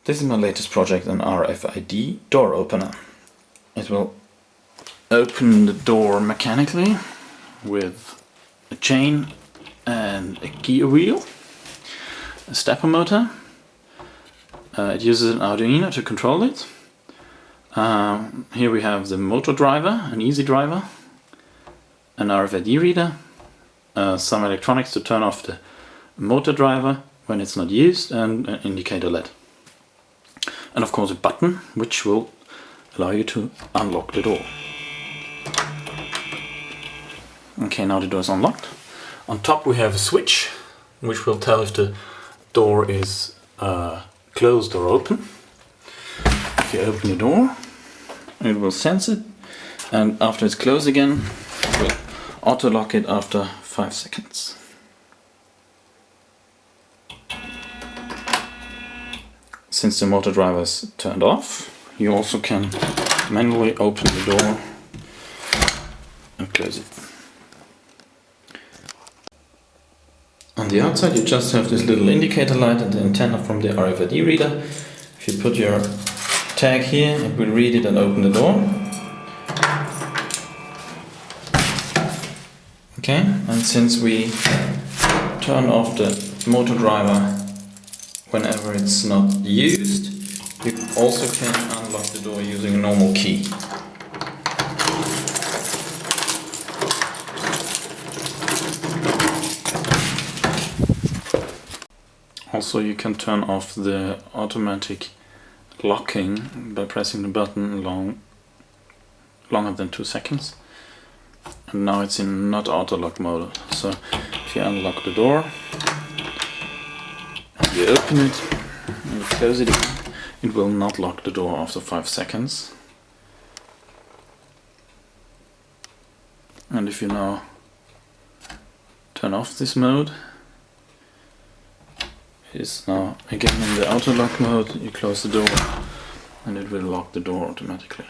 This is my latest project, an RFID door opener. It will open the door mechanically with a chain and a gear wheel, a stepper motor. It uses an Arduino to control it. Here we have the motor driver, an easy driver, an RFID reader, some electronics to turn off the motor driver when it's not used, and an indicator LED. And of course a button which will allow you to unlock the door. Okay, now the door is unlocked. On top we have a switch which will tell if the door is closed or open. If you open the door, it will sense it, and after it's closed again, it will auto lock it after 5 seconds. Since the motor driver is turned off, you also can manually open the door and close it. On the outside you just have this little indicator light and the antenna from the RFID reader. If you put your tag here, it will read it and open the door. Okay, and since we turn off the motor driver whenever it's not used, you also can unlock the door using a normal key. Also, you can turn off the automatic locking by pressing the button longer than 2 seconds. And now it's in not auto lock mode. So if you unlock the door, you open it and you close it again, it will not lock the door after 5 seconds. And if you now turn off this mode, it is now again in the auto lock mode. You close the door and it will lock the door automatically.